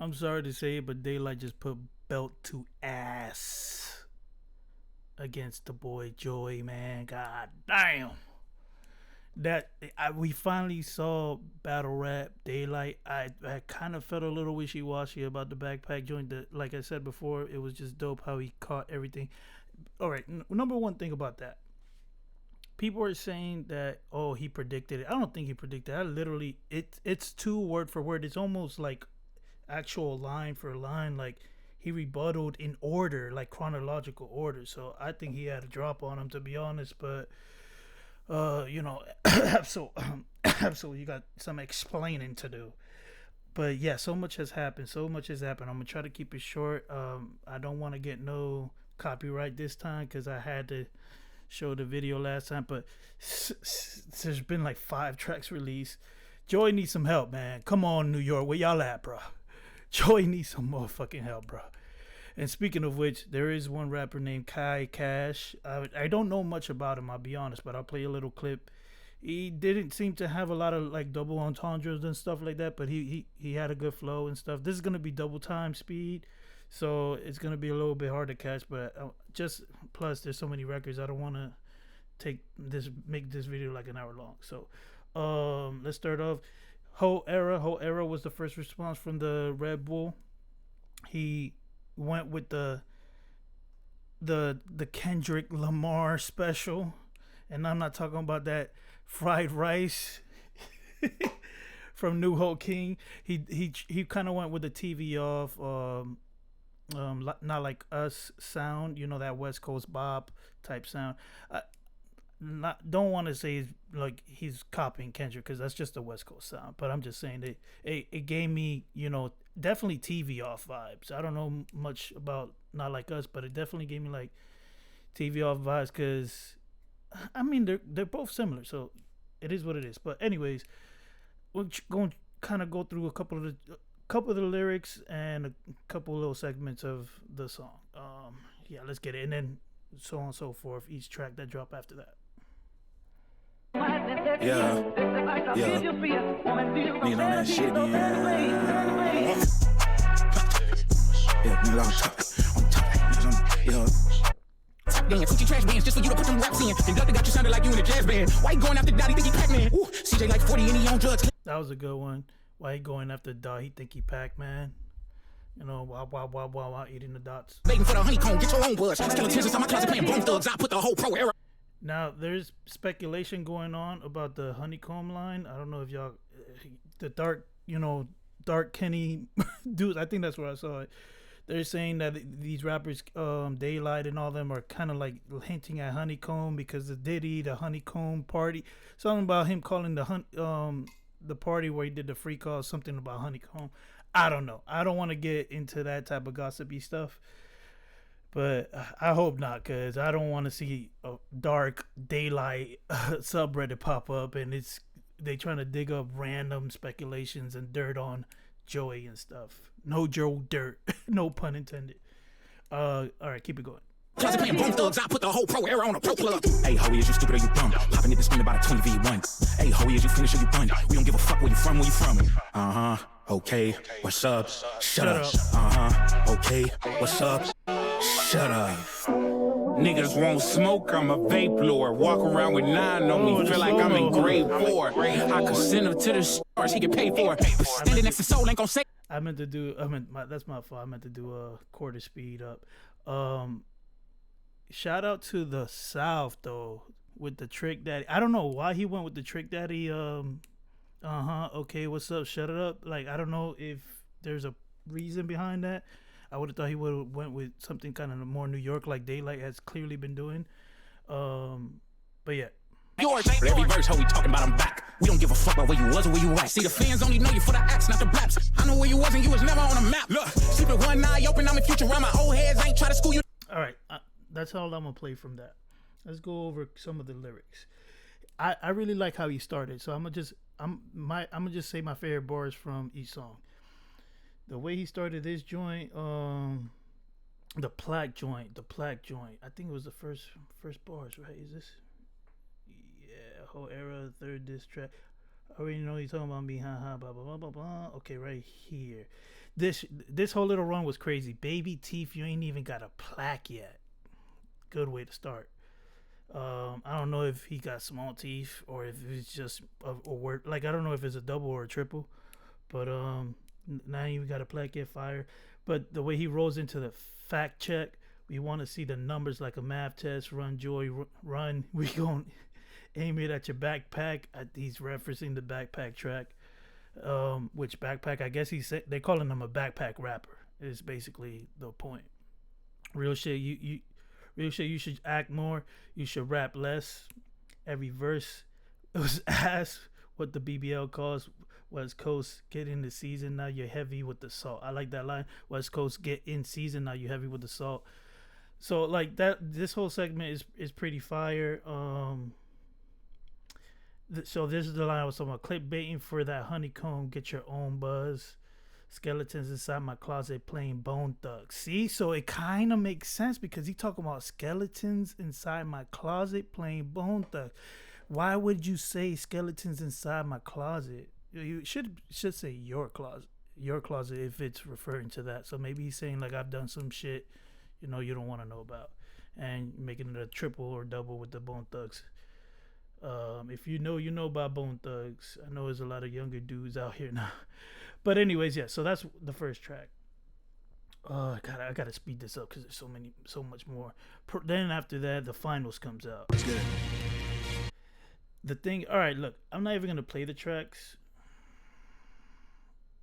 I'm sorry to say it, but Daylight just put belt to ass against the boy Joey, man. God damn. We finally saw battle rap Daylight. I kind of felt a little wishy washy about the backpack joint. Like I said before, it was just dope how he caught everything. All right, number one thing about that, people are saying that he predicted it. I don't think he predicted it. I literally it's two word for word. It's almost like actual line for line. Like he rebutted in order, like chronological order. So I think he had a drop on him, to be honest. But so so you got some explaining to do. But yeah, so much has happened. So much has happened. I'm gonna try to keep it short. I don't want to get no copyright this time because I had to show the video last time. But there's been like 5 tracks released. Joey needs some help, man. Come on, New York, where y'all at, bro? Joey needs some more fucking help, bro. And speaking of which, there is one rapper named Kai Cash. I don't know much about him, I'll be honest, but I'll play a little clip. He didn't seem to have a lot of like double entendres and stuff like that, but he had a good flow and stuff. This is gonna be double time speed, so it's gonna be a little bit hard to catch. But just plus, there's so many records. I don't want to make this video like an hour long. So let's start off. Whole era was the first response from the Red Bull. He went with the Kendrick Lamar special, and I'm not talking about that fried rice from New Hope King. He kind of went with the TV off, not like us sound, that West Coast bop type sound. Don't want to say like he's copying Kendrick because that's just a West Coast sound, but I'm just saying that it gave me definitely TV off vibes. I don't know much about Not Like Us, but it definitely gave me like TV off vibes because I mean they're both similar, so it is what it is. But anyways, we're going to kind of go through a couple of the lyrics and a couple little segments of the song. Yeah, let's get it, and then so on and so forth. Each track that drop after that. Yeah. Nigga on that shit again. Yeah, nigga on top. Yeah. Damn, Gucci trash bands just for you to put them raps in. Then Dr. got you sounded like you in a jazz band. Why you going after Dottie? Think he Pac-Man? Ooh, CJ like 40 and he on drugs. That was a good one. Why he going after Dot? He think he Pac-Man. Wow, eating the dots. Waiting for the honeycomb, get your own buzz. Skeletons inside my closet playing Bone Thugs. I put the whole pro era. Now, there's speculation going on about the honeycomb line. I don't know if y'all, the dark Kenny dudes, I think that's where I saw it. They're saying that these rappers, Daylight and all them, are kind of like hinting at honeycomb because of Diddy, the honeycomb party. Something about him calling the party where he did the free call something about honeycomb. I don't know. I don't want to get into that type of gossipy stuff. But I hope not, because I don't want to see a dark Daylight subreddit pop up and they trying to dig up random speculations and dirt on Joey and stuff. No Joe dirt. No pun intended. All right, keep it going. Closet playing Bone Thugs, I put the whole pro era on a pro plug. Hey, ho, is you stupid or you dumb? Popping at the screen about a 20 V1. Hey, ho, is you finished or you done? We don't give a fuck where you from, Okay, what's up? Shut up. Okay, what's up? Shut up. Niggas won't smoke, I'm a vape lord. Walk around with 9 on me, feel like I'm in grade 4. I could send him to the stars, he can pay for it. But standing next to Soul ain't gon' say. That's my fault. I meant to do a quarter speed up. Shout out to the South though with the Trick Daddy. I don't know why he went with the Trick Daddy. Okay, what's up? Shut it up. Like I don't know if there's a reason behind that. I would have thought he would have went with something kind of more New York like Daylight has clearly been doing. But yeah. Yours, for every verse, how we talking about I'm back. We don't give a fuck about where you was or where you at. See, the fans only know you for the acts, not the raps. I know where you was and you was never on a map. Look, sleep with one eye open, I'm in Futurama. My old heads ain't try to school you. All right, that's all I'm gonna play from that. Let's go over some of the lyrics. I really like how he started, so I'm gonna just say my favorite bars from each song. The way he started this joint, the plaque joint. I think it was the first bars, right? Is this? Yeah, whole era, third diss track. I already know he's talking about me, haha, blah blah blah blah blah. Okay, right here. this whole little run was crazy. Baby teeth, you ain't even got a plaque yet. Good way to start. I don't know if he got small teeth or if it's just a word. Like, I don't know if it's a double or a triple, but now you got a plaque yet, fire. But the way he rolls into the fact check, we want to see the numbers like a math test. Run, Joy, run. We going to aim it at your backpack. He's referencing the backpack track. Which backpack? I guess they calling him a backpack rapper. Is basically the point. Real shit. Real shit. You should act more. You should rap less. Every verse was asked what the BBL calls West Coast get in the season. Now you're heavy with the salt. I like that line. West Coast get in season. Now you're heavy with the salt. So like that. This whole segment is pretty fire. So this is the line I was talking about. Clickbaiting for that honeycomb. Get your own buzz. Skeletons inside my closet playing Bone Thugs. See, so it kind of makes sense because he talking about skeletons inside my closet playing Bone Thugs. Why would you say skeletons inside my closet? You should say your closet if it's referring to that. So maybe he's saying like I've done some shit, you don't want to know about, and making it a triple or double with the Bone Thugs. If you know about Bone Thugs, I know there's a lot of younger dudes out here now. But anyways, yeah. So that's the first track. I gotta speed this up because there's so much more. Then after that, the finals comes out. That's good. The thing. All right, look. I'm not even gonna play the tracks.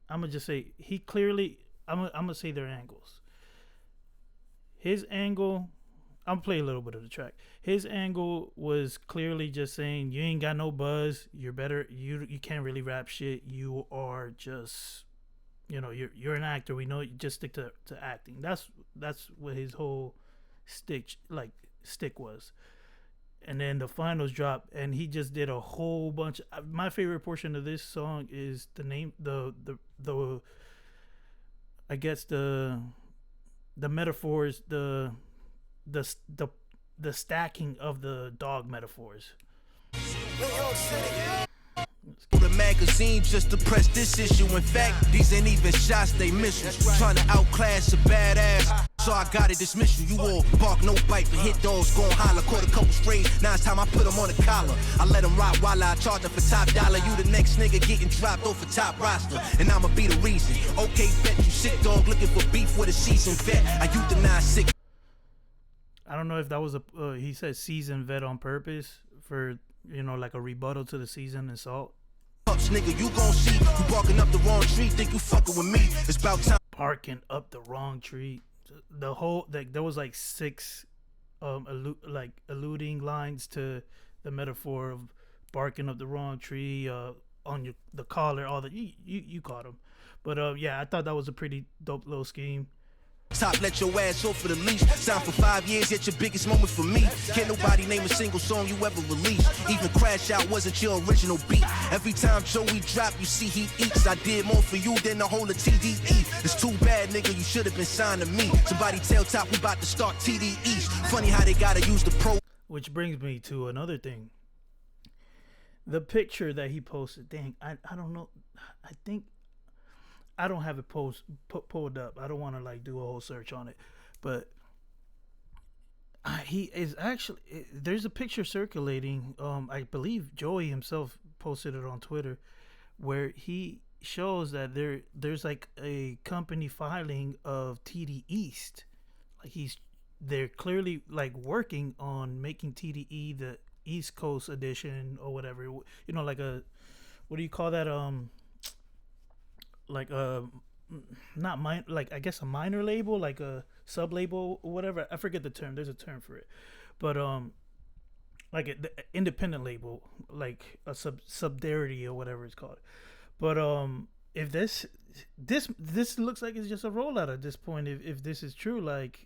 I'm gonna just say he clearly. I'm gonna say their angles. His angle. I'm gonna play a little bit of the track. His angle was clearly just saying you ain't got no buzz. You're better. You can't really rap shit. You are just, you're an actor. We know. You just stick to acting. That's what his whole stick was. And then the finals dropped, and he just did a whole bunch. My favorite portion of this song is the I guess the metaphors, the stacking of the dog metaphors. New York City. The magazine just to press this issue. In fact, these ain't even shots, they missiles. Trying to outclass a badass, so I gotta dismiss you. You all bark, no bite, but hit dogs gon' holler. Caught a couple strays, now it's time I put them on the collar. I let them rock while I charge them for top dollar. You the next nigga getting dropped off a top roster, and I'ma be the reason. Okay, bet you sick dog looking for beef with a seasoned vet. I euthanize sick. I don't know if that was he said seasoned vet on purpose for, like a rebuttal to the seasoned assault. Nigga, you gon' see you barking up the wrong tree. Think you fucking with me? It's about time. Barking up the wrong tree. The whole there was like 6 alluding lines to the metaphor of barking up the wrong tree on the collar. All that you caught him, but yeah, I thought that was a pretty dope little scheme. Top, let your ass off for the leash. Signed for 5 years, yet your biggest moment for me. Can't nobody name a single song you ever released. Even Crash Out wasn't your original beat. Every time Joey drop, you see he eats. I did more for you than the whole of TDE. It's too bad, nigga, you should have been signed to me. Somebody tell Top we about to start TDEs. Funny how they gotta use the pro. Which brings me to another thing. The picture that he posted, dang, I don't know. I think I don't have it pulled up. I don't want to do a whole search on it, but he is actually. There's a picture circulating. I believe Joey himself posted it on Twitter, where he shows that there's like a company filing of TD East. Like they're clearly like working on making TDE the East Coast edition or whatever. Like a, what do you call that? Like not mine, like I guess a minor label, like a sub label or whatever. I forget the term. There's a term for it, but like an independent label, like a subsidiary or whatever it's called. But if this looks like it's just a rollout at this point. If this is true, like,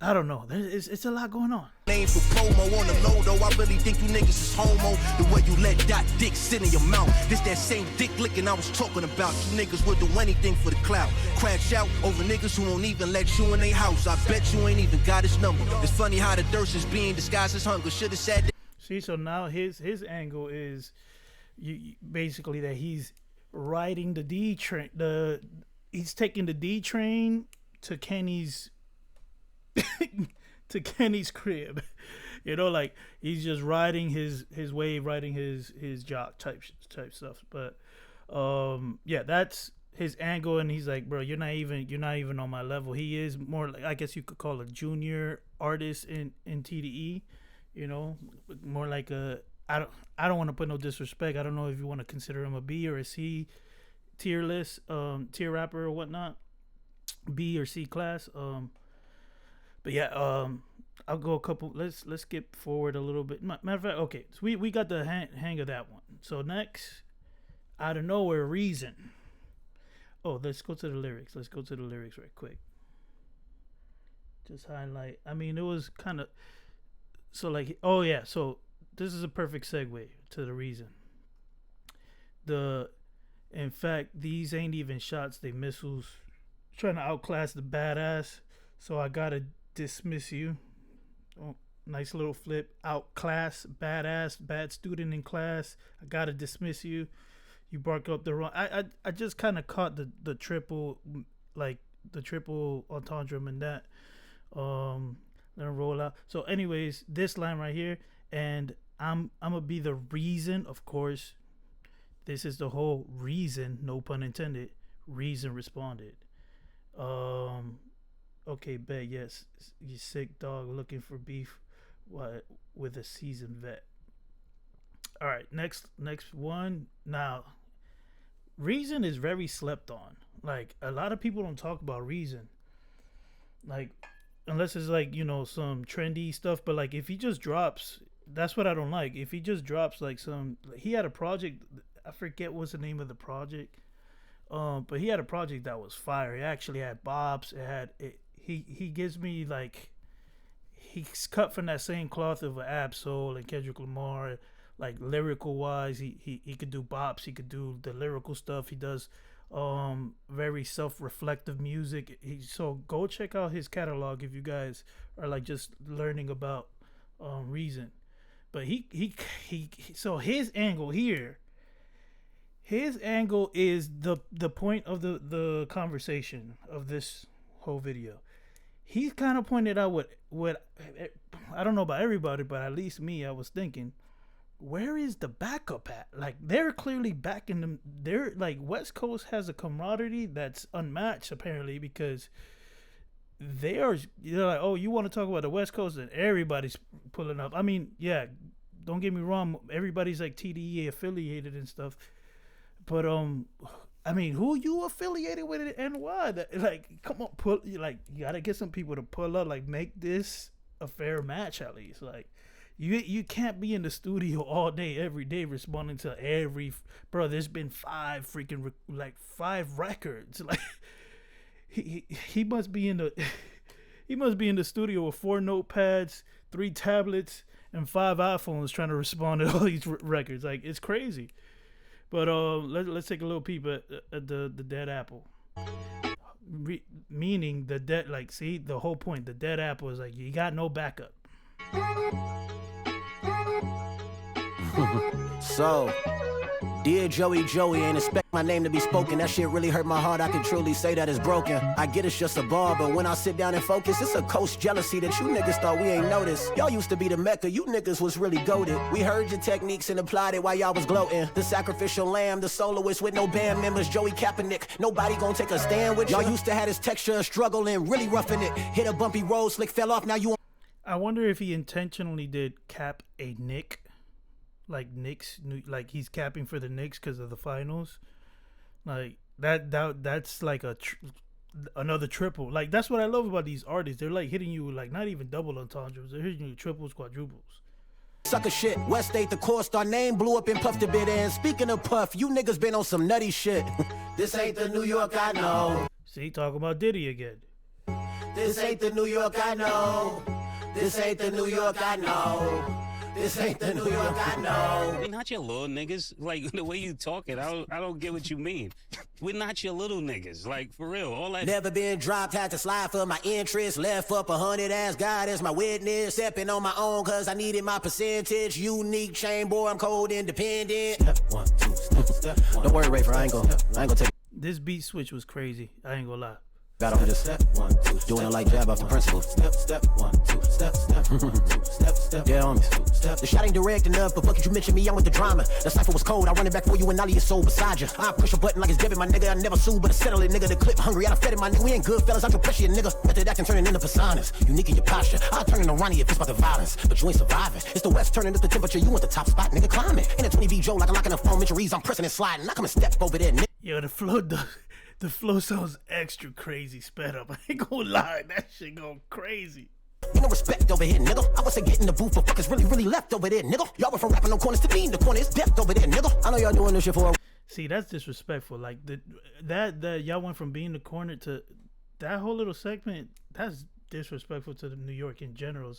I don't know. It's a lot going on. Name for promo on the low, though. I really think you niggas is homo. The way you let that dick sit in your mouth. This that same dick licking I was talking about. You niggas would do anything for the clout. Crash out over niggas who won't even let you in their house. I bet you ain't even got his number. It's funny how the thirst is being disguised as hunger. Should've said that. See, so now his angle is basically that he's riding the D train, he's taking the D train to Kenny's to Kenny's crib. You know, like he's just riding his wave, riding his jock type stuff. But yeah, that's his angle, and he's like, bro, you're not even on my level. He is more like, I guess you could call a junior artist in TDE. You know, more like a, I don't want to put no disrespect. I don't know if you want to consider him a B or a C tier list, tier rapper or whatnot, B or C class. But yeah, I'll go a couple. Let's skip forward a little bit. Matter of fact, okay, so we got the hang of that one. So next, out of nowhere, Reason. Oh, let's go to the lyrics. Let's go to the lyrics right quick. Just highlight. I mean, it was kind of so like, oh yeah. So this is a perfect segue to the Reason. In fact, these ain't even shots. They missiles. Trying to outclass the badass. So I gotta dismiss you. Oh, nice little flip. Outclass badass, bad student in class. I gotta dismiss you. You bark up the wrong. I just kind of caught the triple, like the triple entendre in that. Let it roll out. So, anyways, this line right here, and I'm gonna be the reason. Of course, this is the whole reason. No pun intended. Reason responded. Okay, bet, yes. You sick dog looking for beef with a seasoned vet. All right, next one. Now, Reason is very slept on. Like, a lot of people don't talk about Reason. Like, unless it's like, you know, some trendy stuff. But like, if he just drops, that's what I don't like. If he just drops like he had a project. I forget what's the name of the project. But he had a project that was fire. He actually had bops. He gives me like, he's cut from that same cloth of Ab-Soul and Kendrick Lamar. Like lyrical wise, he could do bops. He could do the lyrical stuff. He does very self-reflective music. So go check out his catalog if you guys are like just learning about Reason. But so his angle here. His angle is the point of the conversation of this whole video. He's kind of pointed out what I don't know about everybody, but at least me, I was thinking, where is the backup at? Like, they're clearly backing them. They're like, West Coast has a camaraderie that's unmatched apparently, because they're like, oh, you want to talk about the West Coast, and everybody's pulling up. I mean, yeah, don't get me wrong, everybody's like TDE affiliated and stuff. But I mean, who you affiliated with it and why? Like, come on, you gotta get some people to pull up, like make this a fair match at least. Like, you can't be in the studio all day, every day, responding to every bro. There's been 5 records. Like, he must be in the studio with 4 notepads, 3 tablets, and 5 iPhones trying to respond to all these records. Like, it's crazy. But let's take a little peep at the dead apple. Meaning the dead, like, see, the whole point, the dead apple is like, you got no backup. So, dear Joey, ain't expect my name to be spoken. That shit really hurt my heart. I can truly say that it's broken. I get it's just a bar, but when I sit down and focus, it's a coast jealousy that you niggas thought we ain't noticed. Y'all used to be the Mecca, you niggas was really goated. We heard your techniques and applied it while y'all was gloating. The sacrificial lamb, the soloist with no band members, Joey Kaepernick. Nobody gon' take a stand with y'all. Used to have this texture of struggle and really roughing it. Hit a bumpy road, slick fell off, now you. I wonder if he intentionally did cap a Nick. Like Knicks, like he's capping for the Knicks because of the finals. Like that's like another triple. Like, that's what I love about these artists. They're like hitting you with like not even double entendres. They're hitting you triples, quadruples. Sucker shit. West State, the core star name blew up and puffed a bit. And speaking of puff, you niggas been on some nutty shit. This ain't the New York I know. See, talking about Diddy again. This ain't the New York I know. This ain't the New York I know. This ain't the New York I know. We're not your little niggas. Like, the way you talking, I don't get what you mean. We're not your little niggas. Like, for real. All that. Never been dropped, had to slide for my interest. Left up 100, ass God as my witness. Stepping on my own cause I needed my percentage. Unique chain boy, I'm cold independent. Step 1, 2, step 1. Don't worry, Rafer, I ain't gonna take it. This beat switch was crazy. I ain't gonna lie. Got off just step 1, 2, doing it like jab off the principle. Step 1, 2, step 1, 2, step. Yeah, homies. Step. The shot ain't direct enough, but fuck it, you mentioned me, I'm with the drama. The cipher was cold, I run it back for you and Ollie is soul beside you. I push a button like it's debit, my nigga. I never sue, but I settle it, nigga. The clip hungry, I done fed it, my nigga. We ain't good fellas, I can pressure you, nigga. Method acting turning into personas. Unique in your posture. I'll turn into Ronnie if it's about the violence, but you ain't surviving. It's the West turning up the temperature, you want the top spot, nigga. Climbing. In a 20V Joe, like I'm locking a phone injuries, I'm pressing and sliding. I come and step over there, nigga. Yo, the flow sounds extra crazy sped up. I ain't gonna lie, that shit go crazy. Ain't no respect over here, nigga. I wasn't getting the booth for fuckers really left over there, nigga. Y'all went from rapping no corners to me, the corner is depth over there, nigga. I know y'all doing this shit for. See, that's disrespectful. Like that y'all went from being the corner to that whole little segment. That's disrespectful to the New York in general.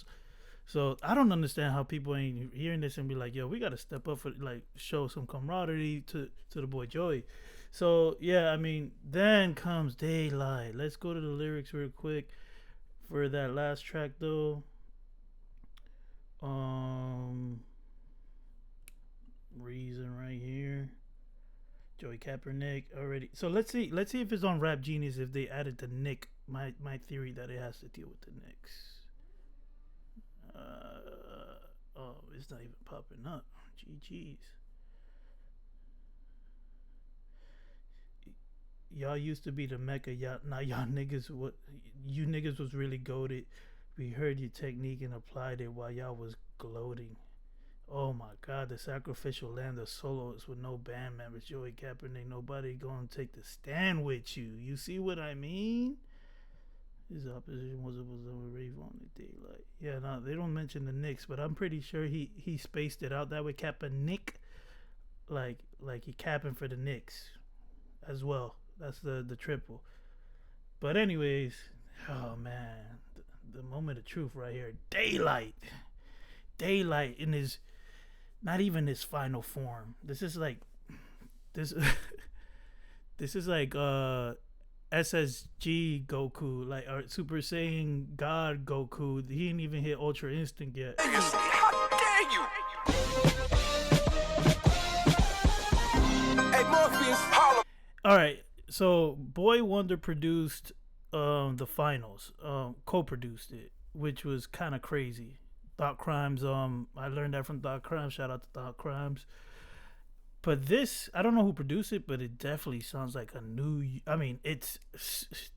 So I don't understand how people ain't hearing this and be like, yo, we gotta step up for like show some camaraderie to the boy Joey. So yeah, I mean, then comes Daylight. Let's go to the lyrics real quick for that last track though. Reason right here. Joey Kaepernick already. So let's see if it's on Rap Genius if they added the Nick. My theory that it has to deal with the Knicks. Oh, it's not even popping up. GG's. Y'all used to be the Mecca. Now y'all niggas, you niggas was really goated. We heard your technique and applied it while y'all was gloating. Oh my God, the sacrificial lamb, the solos with no band members, Joey Kaepernick, nobody gonna take the stand with you. You see what I mean? His opposition was over Ravon at Daylight. Yeah, no, they don't mention the Knicks, but I'm pretty sure he spaced it out that way. Kaepernick, like he capping for the Knicks as well. That's the triple. But anyways, oh man, the moment of truth right here. Daylight in his, not even his final form. This is like SSG Goku, like or Super Saiyan God Goku. He didn't even hit Ultra Instinct yet. How dare you? Hey, Morpheus, holla. All right, so Boy Wonder produced the finals, co-produced it, which was kind of crazy. Thought Crimes, I learned that from Thought Crimes. Shout out to Thought Crimes. But this, I don't know who produced it, but it definitely sounds like it's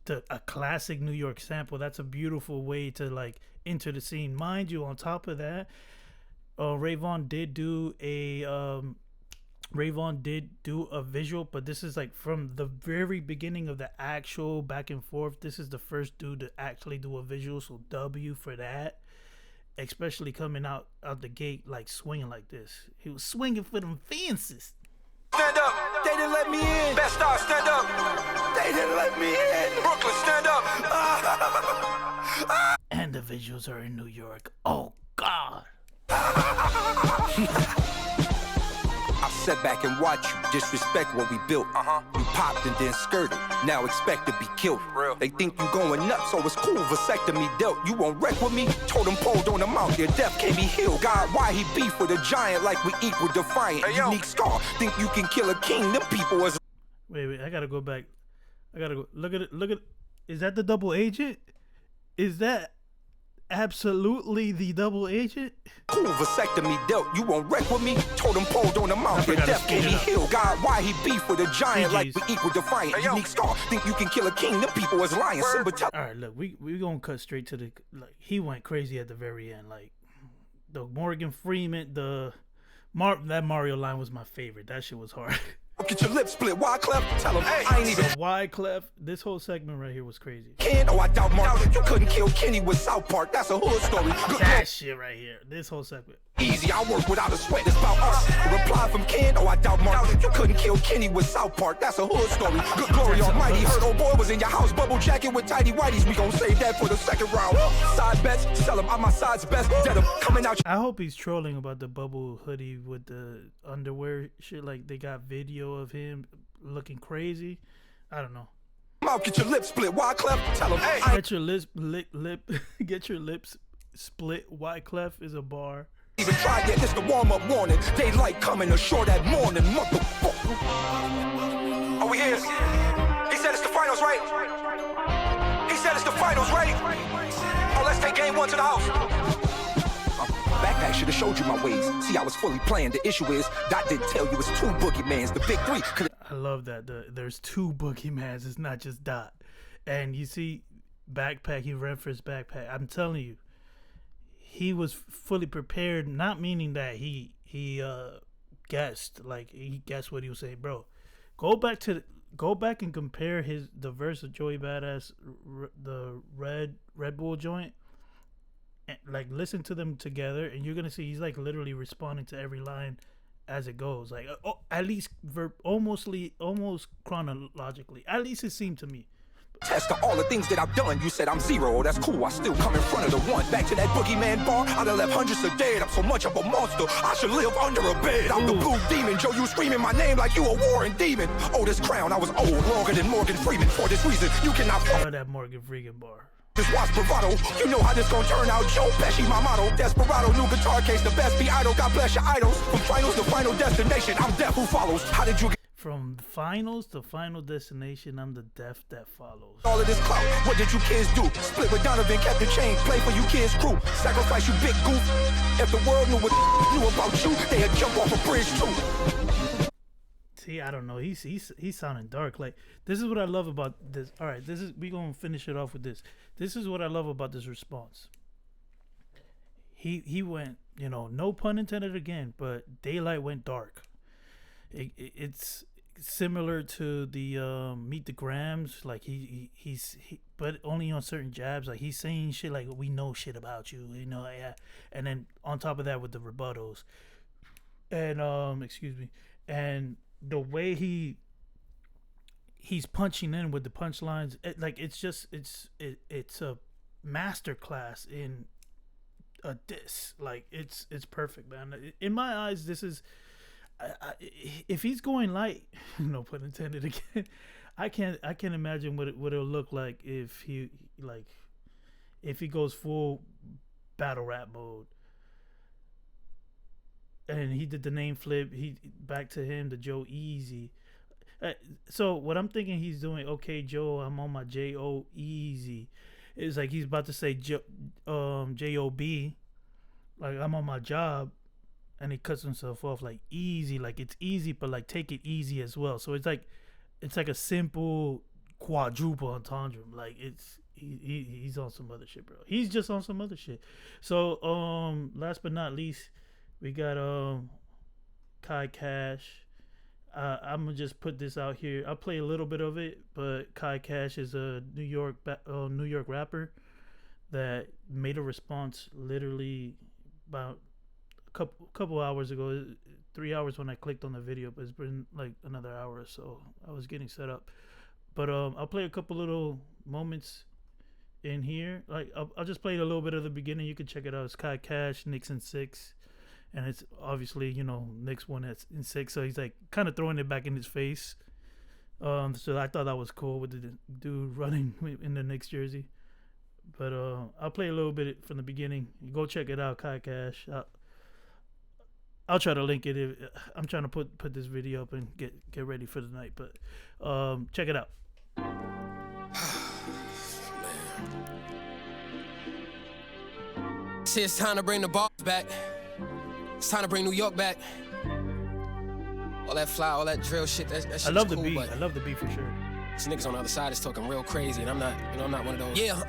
a classic New York sample. That's a beautiful way to like enter the scene. Mind you, on top of that, Ravon did do a visual, but this is like from the very beginning of the actual back and forth. This is the first dude to actually do a visual, so W for that. Especially coming out the gate like swinging like this. He was swinging for them fences. Stand up, they didn't let me in. Best Star, stand up, they didn't let me in. Brooklyn, stand up. And the visuals are in New York. Oh God. I sit back and watch you disrespect what we built. You popped and then skirted. Now expect to be killed. They think you going nuts, so it's cool. Vasectomy dealt. You won't wreck with me? Totem pole on the mount. Your death can't be healed. God, why he beef with a giant like we equal defiant? Hey, unique scar. Think you can kill a king? Them people as. Wait. I gotta go back. I gotta go. Look at it. Is that the double agent? Is that absolutely the double agent? Cool, vasectomy dealt. You won't wreck with me? Totem pole on the mount. Your death can't be healed. God, why he beef with a giant like we equal defiant? Unique scar. Think you can kill a king? Them people as lions. Alright, look, we gonna cut straight to the like. He went crazy at the very end. Like the Morgan Freeman, that Mario line was my favorite. That shit was hard. Get your lips split, Wyclef. Tell him, hey, I ain't even. Wyclef, this whole segment right here was crazy. I doubt Mark. You couldn't kill Kenny with South Park. That's a hood story. That shit right here. This whole segment. Easy, I work without a sweat. It's about us. A reply from Ken. I doubt Mark. You couldn't kill Kenny with South Park. That's a hood story. Good glory almighty. Heard old boy was in your house. Bubble jacket with tidy whities. We gon' save that for the second round. Side bets. Sell him. I'm my side's best. Dead him. Coming out. I hope he's trolling about the bubble hoodie with the underwear shit. Like they got video of him looking crazy. I don't know. Get your lips split, Wyclef. Tell him, hey. Get your lips get your lips split. Wyclef is a bar. Even try yet, it's the warm-up warning. Daylight coming ashore that morning, motherfucker. Are we we here. He said it's the finals, right? He said it's the finals, right? Oh, let's take game one to the house. Backpack should have showed you my ways. See, I was fully playing. The issue is, Dot didn't tell you it's two boogeymans, the big three. I love that. There's two boogeymans. It's not just Dot. And you see, Backpack, he ran for his backpack. I'm telling you, he was fully prepared, not meaning that he guessed, like he guessed what he was saying. Bro, go back and compare the verse of Joey Badass, the Red Bull joint, and like listen to them together, and you're gonna see he's like literally responding to every line as it goes, like at least almost chronologically. At least it seemed to me. Test of all the things that I've done. You said I'm zero, that's cool. I still come in front of the one. Back to that boogeyman bar, I'd have left hundreds of dead. I'm so much of a monster, I should live under a bed. I'm the blue demon, Joe, you screaming my name like you a warring demon. Oh, this crown, I was old, longer than Morgan Freeman. For this reason, you cannot fuck that Morgan Freeman bar. This was bravado, you know how this gon' turn out. Joe Pesci, my motto. Desperado, new guitar case, the best be idol. God bless your idols. From finals to final destination, I'm death who follows. How did you get from finals to final destination? I'm the death that follows. All of this clout, what did you kids do? Split with Donovan, kept the chain, play for you kids' crew. Sacrifice you big goof. If the world knew what knew about you, they'd jump off a bridge too. See, I don't know. He's sounding dark. Like, this is what I love about this. All right, we gonna finish it off with this. This is what I love about this response. He went, no pun intended again, but daylight went dark. It's similar to the Meet the Grams. Like he's but only on certain jabs. Like he's saying shit like, we know shit about you, yeah. And then on top of that with the rebuttals, and excuse me, and the way he's punching in with the punchlines, it's a masterclass in a diss. Like it's perfect, man. In my eyes, this is. If he's going light, no pun intended again, I can't imagine what it'll look like if he goes full battle rap mode. And he did the name flip. He back to him, the Joe Easy. So what I'm thinking he's doing, okay, Joe, I'm on my J-O Easy. It's like he's about to say J-O-B, like I'm on my job. And he cuts himself off like easy, like it's easy, but like take it easy as well. So it's like a simple quadruple entendre. Like he's on some other shit, bro. He's just on some other shit. So last but not least, we got Kai Cash. I'm gonna just put this out here. I'll play a little bit of it, but Kai Cash is a New York rapper that made a response literally about couple hours ago. 3 hours when I clicked on the video, but it's been like another hour or so. I was getting set up, but I'll play a couple little moments in here. Like I'll just play a little bit of the beginning. You can check it out. It's Kai Cash, Knicks in 6, and it's obviously Knicks won at in 6, so he's like kind of throwing it back in his face. So I thought that was cool with the dude running in the Knicks jersey. But I'll play a little bit from the beginning. You go check it out, Kai Cash. I'll try to link it. I'm trying to put this video up and get ready for the night. But check it out. See, it's time to bring the ball back. It's time to bring New York back. All that fly, all that drill shit. That shit I love cool, the beat. but I love the beat for sure. these niggas on the other side is talking real crazy, and I'm not one of those. Yeah,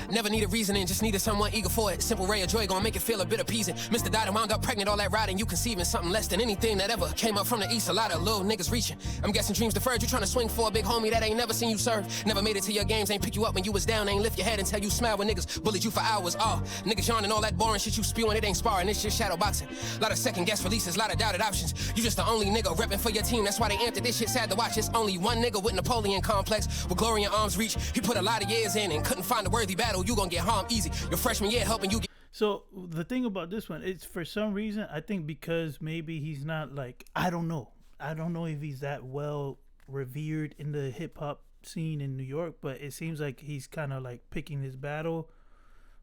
never needed reasoning, just needed someone eager for it. Simple ray of joy gonna make it feel a bit appeasing. Mr. Died and wound up pregnant, all that riding, you conceiving something less than anything that ever came up from the east. A lot of little niggas reaching. I'm guessing dreams deferred. You trying to swing for a big homie that ain't never seen you serve. Never made it to your games, ain't pick you up when you was down, ain't lift your head until you smile when niggas bullied you for hours. Niggas yawning, all that boring shit you spewing, it ain't sparring, it's just shadow boxing. Lot of second guess releases, lot of doubted options. You just the only nigga repping for your team, that's why they amped it. This shit sad to watch. It's only one nigga with Napoleon complex, with glory in arm's reach. He put a lot of years in and couldn't find a worthy battle. You gonna get harmed easy. Your freshman year helping you get. So the thing about this one, it's for some reason, I think because maybe he's not like, I don't know if he's that well revered in the hip hop scene in New York, but it seems like he's kind of like picking his battle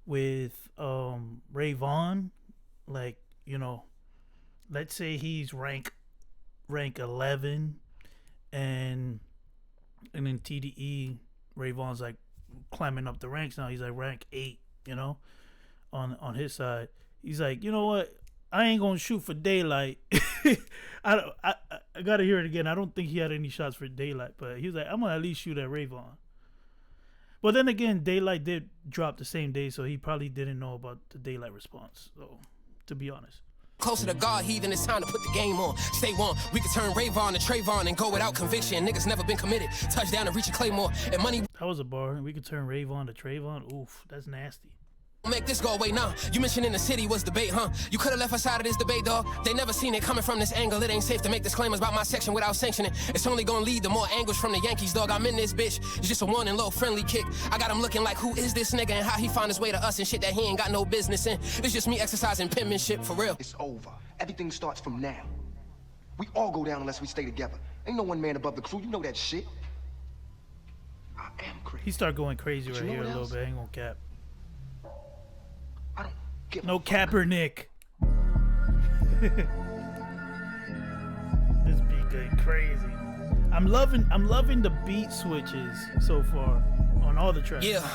with Ray Vaughn. Like, you know, let's say he's rank 11 and And then TDE, Rayvon's like climbing up the ranks now. He's like rank 8, on his side. He's like, you know what? I ain't gonna shoot for daylight. I gotta hear it again. I don't think he had any shots for daylight, but he was like, I'm gonna at least shoot at Rayvon. But then again, daylight did drop the same day, so he probably didn't know about the daylight response. So, to be honest. Closer to God, heathen, it's time to put the game on. Stay warm, we can turn Rayvon to Trayvon and go without conviction. Niggas never been committed. Touchdown and reach a claymore. And money That was a bar. We could turn Rayvon to Trayvon. Oof, that's nasty. make this go away now. You mentioned in the city was debate, huh? You could have left us out of this debate, dog. They never seen it coming from this angle. It ain't safe to make disclaimers about my section without sanctioning. It's only gonna lead to more angles from the Yankees, dog. I'm in this bitch. It's just a one and low friendly kick. I got him looking like, who is this nigga and how he find his way to us and shit that he ain't got no business in. It's just me exercising penmanship for real. It's over. Everything starts from now. We all go down unless we stay together. Ain't no one man above the crew. You know that shit. I am crazy. He started going crazy But right you know here a what little else? bit. I ain't gonna cap. I don't give No a fuck. Kaepernick. This beat going crazy. I'm loving the beat switches so far on all the tracks. Yeah,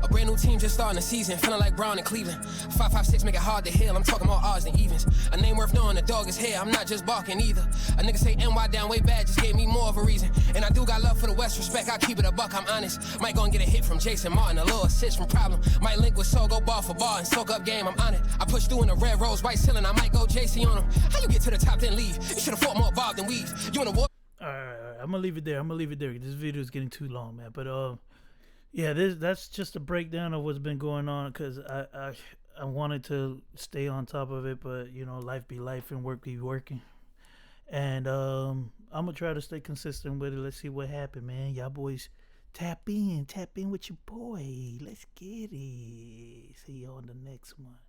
a brand new team just starting the season, feeling like Brown in Cleveland. 556 make it hard to heal. I'm talking more odds than evens. A name worth knowing, the dog is here. I'm not just barking either. A nigga say NY down way bad just gave me more of a reason. And I do got love for the West, respect. I keep it a buck. I'm honest. Might go and get a hit from Jason Martin, a little assist from Problem. Might link with Soul, go ball for ball and soak up game. I'm on it. I push through in the red rose, white ceiling. I might go JC on him. How you get to the top then leave? You should have fought more Bob than Weave. You in a war. All right. I'm gonna leave it there. This video is getting too long, man. But yeah, that's just a breakdown of what's been going on because I wanted to stay on top of it, but life be life and work be working. And I'm gonna try to stay consistent with it. Let's see what happened, man. Y'all boys tap in with your boy. Let's get it. See you on the next one.